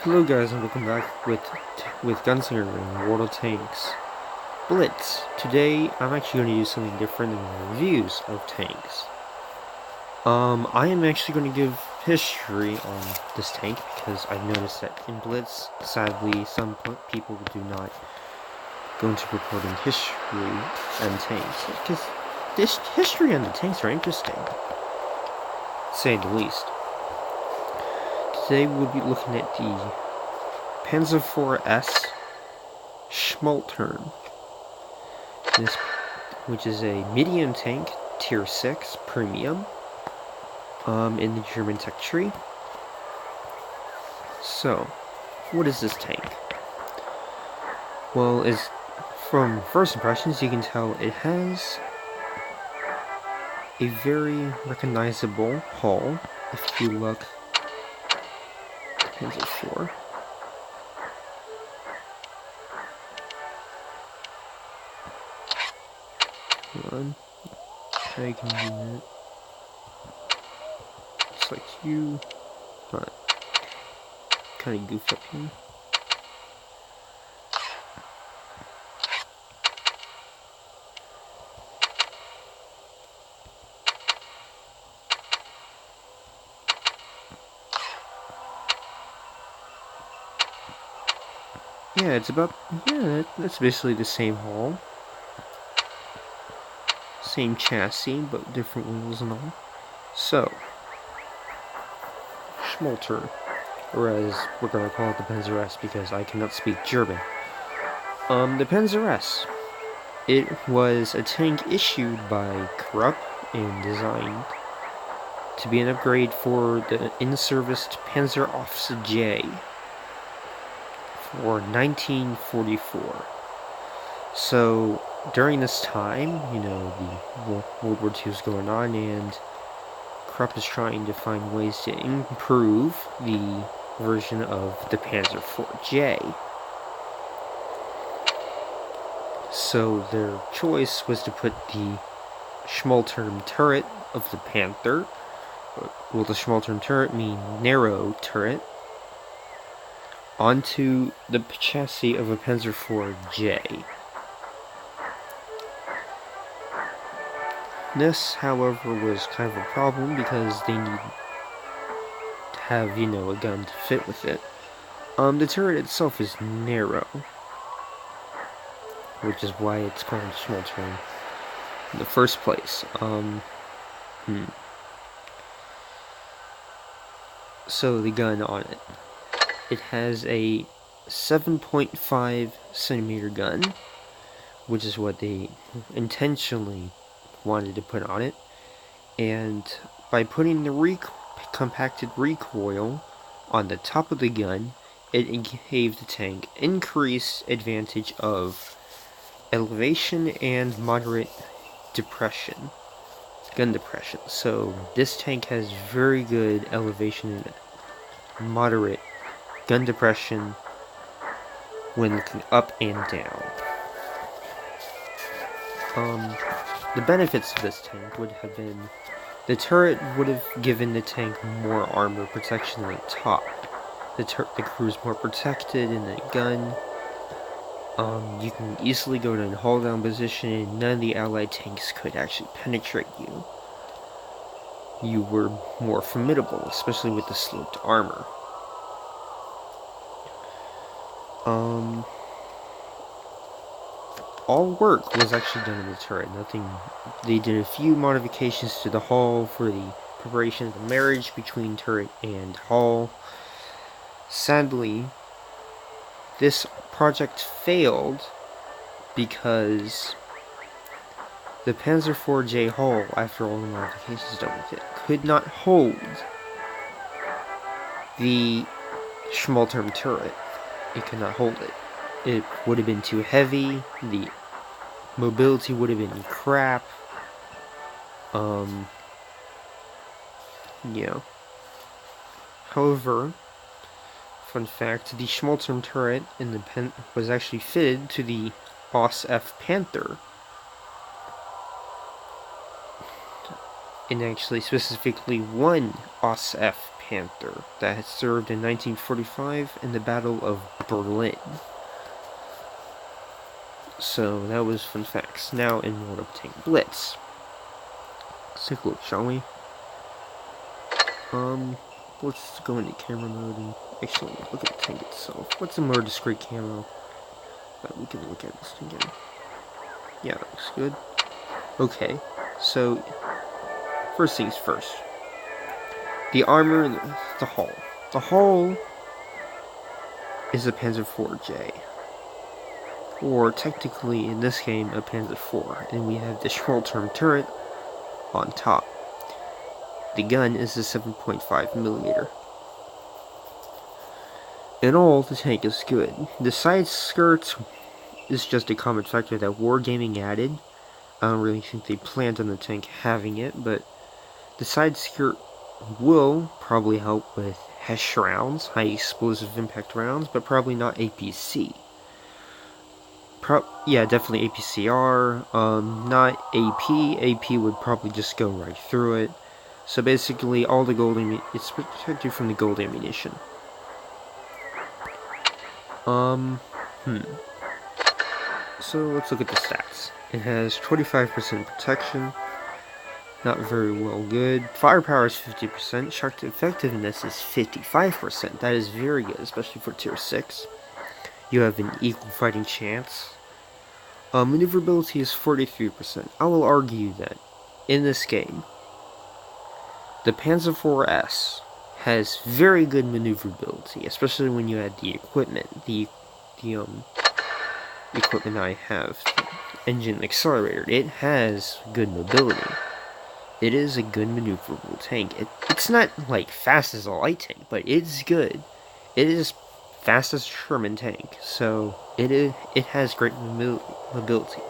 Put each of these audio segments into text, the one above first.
Hello guys and welcome back with Gunslinger in World of Tanks. Blitz. Today I'm actually going to do something different in reviews of tanks. I am actually going to give history on this tank because I've noticed that in Blitz, sadly, some people do not go into recording history on tanks because this history on the tanks are interesting, to say the least. Today we'll be looking at the Panzer IV Schmalturm, which is a medium tank, tier 6 premium, in the German tech tree. So, what is this tank? Well, from first impressions, you can tell it has a very recognizable hull. If you look, Panzer IV. Hold on. I can do that. Just like you. But kind of goofed up here. Yeah, that's basically the same hull. Same chassis, but different wheels and all. So, Schmalter, or as we're gonna call it the Panzer S because I cannot speak German. The Panzer S. It was a tank issued by Krupp and designed to be an upgrade for the in-serviced Panzer Officer J for 1944. So, during this time, the World War II is going on, and Krupp is trying to find ways to improve the version of the Panzer IVJ. So their choice was to put the Schmalturm turret of the Panther, well, the Schmalturm turret mean narrow turret, onto the chassis of a Panzer IVJ. This, however, was kind of a problem because they need to have, a gun to fit with it. The turret itself is narrow, which is why it's called Schmalturm in the first place. So the gun on it. It has a 7.5 centimeter gun, which is what they intentionally wanted to put on it, and by putting the compacted recoil on the top of the gun, it gave the tank increased advantage of elevation and moderate depression, gun depression. So this tank has very good elevation and moderate gun depression when looking up and down. The benefits of this tank would have been the turret would have given the tank more armor protection than the top. The crew is more protected in the gun. You can easily go to a hull down position and none of the allied tanks could actually penetrate you. You were more formidable, especially with the sloped armor. All work was actually done in the turret. They did a few modifications to the hull for the preparation of the marriage between turret and hull. Sadly, this project failed because the Panzer IVJ hull, after all the modifications done with it, could not hold the Schmalturm turret. It could not hold it. It would have been too heavy, the mobility would have been crap, However, fun fact, the Schmalturm turret in the was actually fitted to the OS-F Panther. And actually specifically one OS-F Panther that had served in 1945 in the Battle of Berlin. So that was fun facts. Now in World of Tank Blitz. Let's take a look, shall we? Let's go into camera mode and actually look at the tank itself. What's a more discreet camo? We can look at this again. Yeah, that looks good. Okay, so first things first. The armor and the hull. The hull is a Panzer IV-J. Or technically in this game a Panzer IV, and we have the Schmalturm turret on top. The gun is a 7.5mm. In all, the tank is good. The side skirts is just a common factor that Wargaming added. I don't really think they planned on the tank having it, but the side skirt will probably help with HESH rounds, high explosive impact rounds, but probably not APC. Yeah, definitely APCR, not AP. AP would probably just go right through it. So basically, all the gold it's protected from the gold ammunition. So let's look at the stats. It has 25% protection, not very well good. Firepower is 50%, shock effectiveness is 55%. That is very good, especially for tier 6. You have an equal fighting chance. Maneuverability is 43%. I will argue that in this game, the Panzer IV's has very good maneuverability, especially when you add the equipment. The equipment I have, engine accelerator, it has good mobility. It is a good maneuverable tank. It's not like fast as a light tank, but it's good. It is fast as a Sherman tank, so it has great mobility.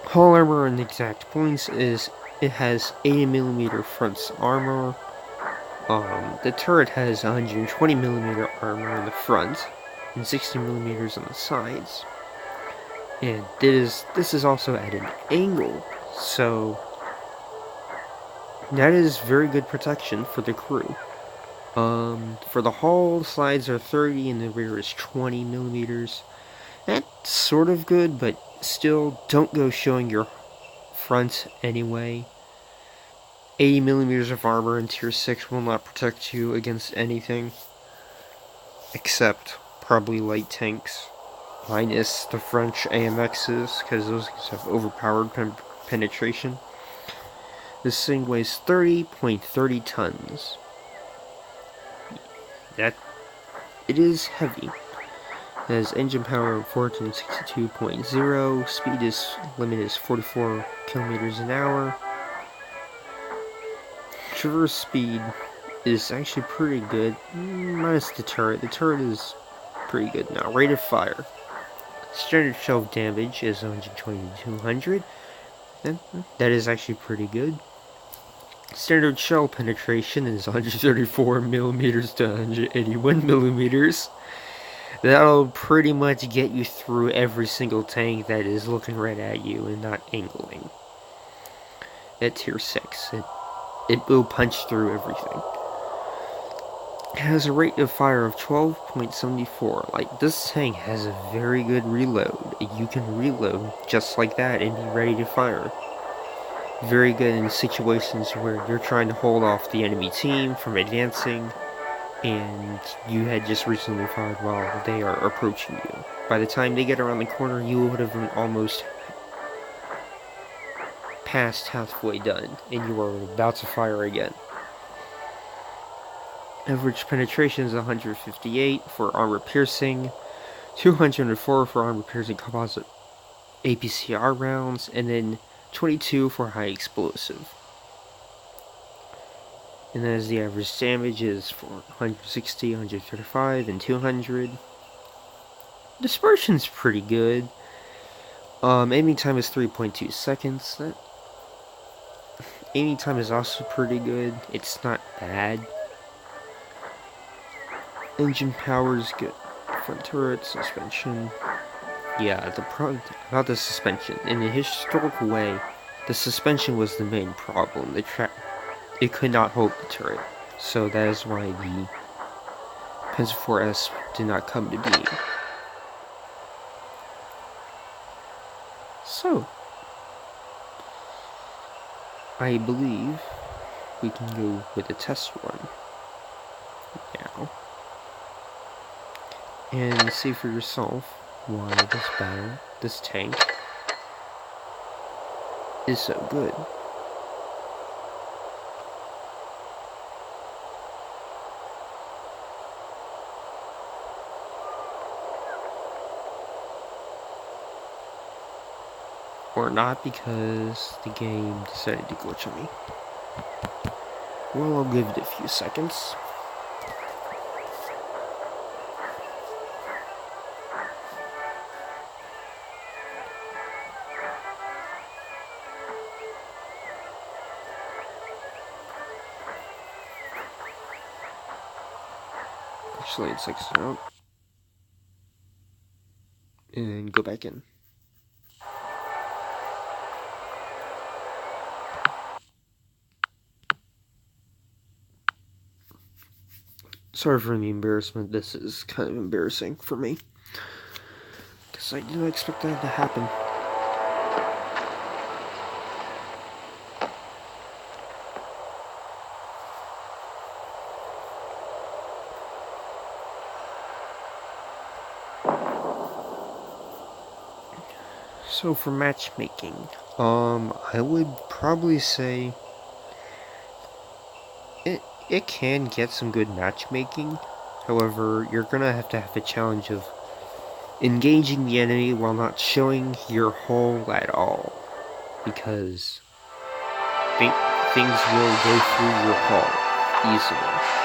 Hull armor and exact points is it has 80mm front armor. The turret has 120mm armor in the front and 60mm on the sides. And this is also at an angle, so that is very good protection for the crew. For the hull, the sides are 30 and the rear is 20mm. That's sort of good, but still, don't go showing your front anyway. 80mm of armor in tier 6 will not protect you against anything, except probably light tanks, minus the French AMXs, because those have overpowered penetration. This thing weighs 30.30 tons. It is heavy. It has engine power of 462.0, speed limit is 44 kilometers an hour. Traverse speed is actually pretty good, minus the turret. The turret is pretty good now. Rate of fire. Standard shell damage is 120 to 200. That is actually pretty good. Standard shell penetration is 134mm to 181mm. That'll pretty much get you through every single tank that is looking right at you and not angling. At tier 6, it will punch through everything. It has a rate of fire of 12.74. Like, this tank has a very good reload. You can reload just like that and be ready to fire. Very good in situations where you're trying to hold off the enemy team from advancing, and you had just recently fired while they are approaching you. By the time they get around the corner, you would have been almost past halfway done, and you are about to fire again. Average penetration is 158 for armor piercing, 204 for armor piercing composite APCR rounds, and then 22 for high explosive. And as the average damage is for 160, 135, and 200. Dispersion's pretty good. Aiming time is 3.2 seconds. Aiming time is also pretty good. It's not bad. Engine power is good. Front turret, suspension. Yeah, about the suspension. In a historical way, the suspension was the main problem. it could not hold the turret. So that is why the Panzer IV-S did not come to being. So, I believe we can go with a test run now and see for yourself why this tank, is so good. Or not, because the game decided to glitch on me. Well, I'll give it a few seconds. Actually, it's exit out. And go back in. Sorry for the embarrassment. This is kind of embarrassing for me, because I didn't expect that to happen. So for matchmaking, I would probably say it can get some good matchmaking. However, you're gonna have to have a challenge of engaging the enemy while not showing your hull at all, because things will go through your hull easily.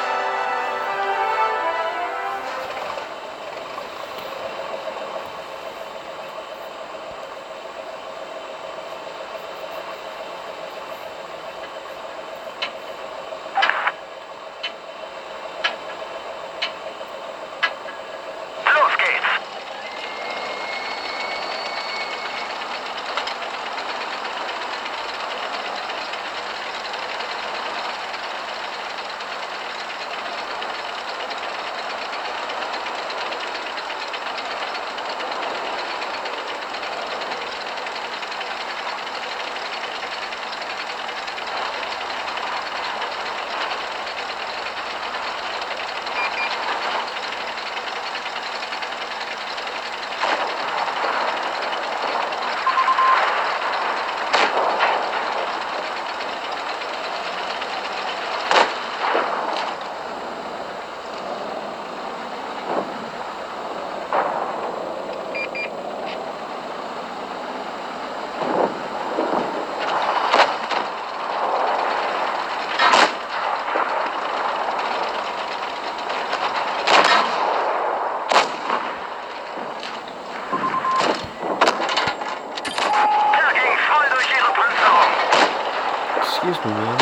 Excuse me, man.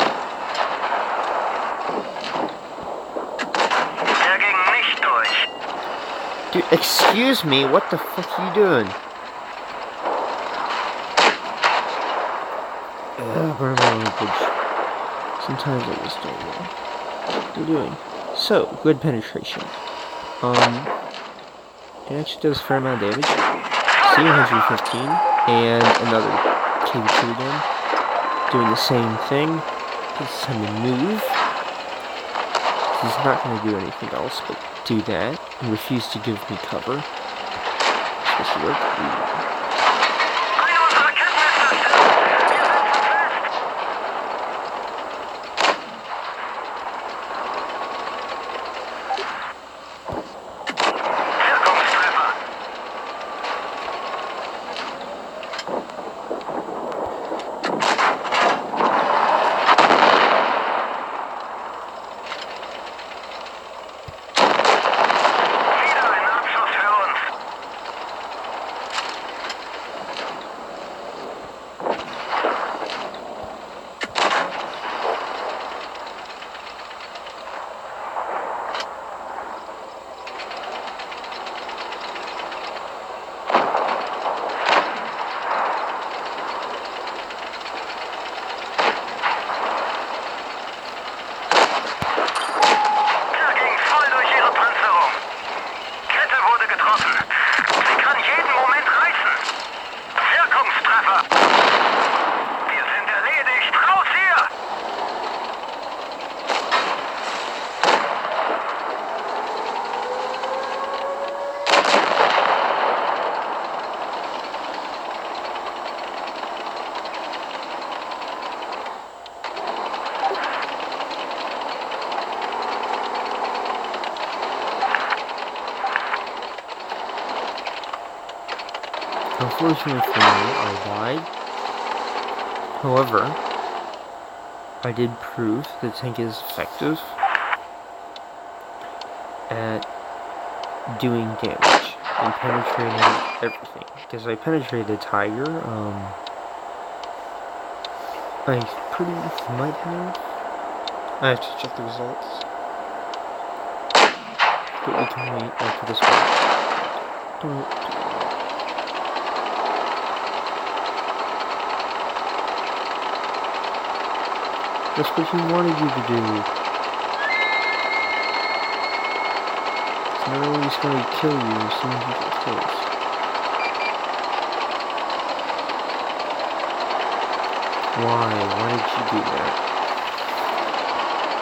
Dude, excuse me, what the fuck are you doing? Pardon my language. Sometimes I just don't know what they're doing. So, good penetration. It actually does a fair amount of damage. C-115, and another KV-2 again. Doing the same thing. This time to move. He's not going to do anything else but do that and refuse to give me cover. Supposed to work. Unfortunately for me, I died. However, I did prove the tank is effective at doing damage and penetrating everything. Because I penetrated the Tiger, I pretty might have. I have to check the results. But we can wait after this one. Don't. That's what he wanted you to do. It's not always going to kill you as soon as you get close. Why? Why did you do that?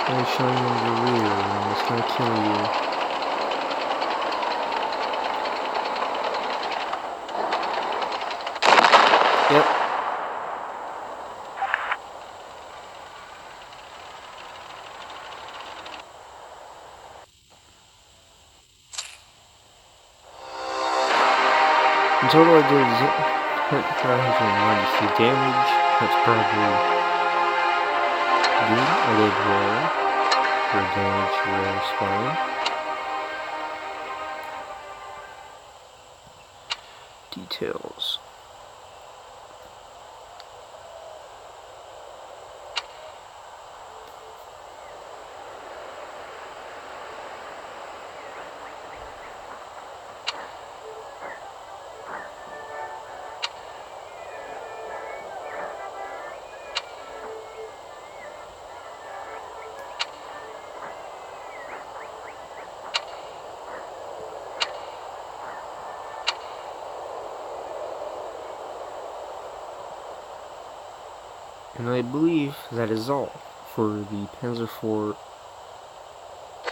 Only showing them your rear and it's going to kill you. Yep. In total, I did 993 damage. That's probably good. I did rare. For damage, rare spine. Details. And I believe that is all for the Panzer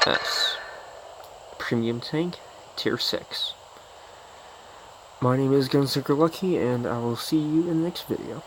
IV-S Premium Tank, Tier 6. My name is Gunslinger Lucky, and I will see you in the next video.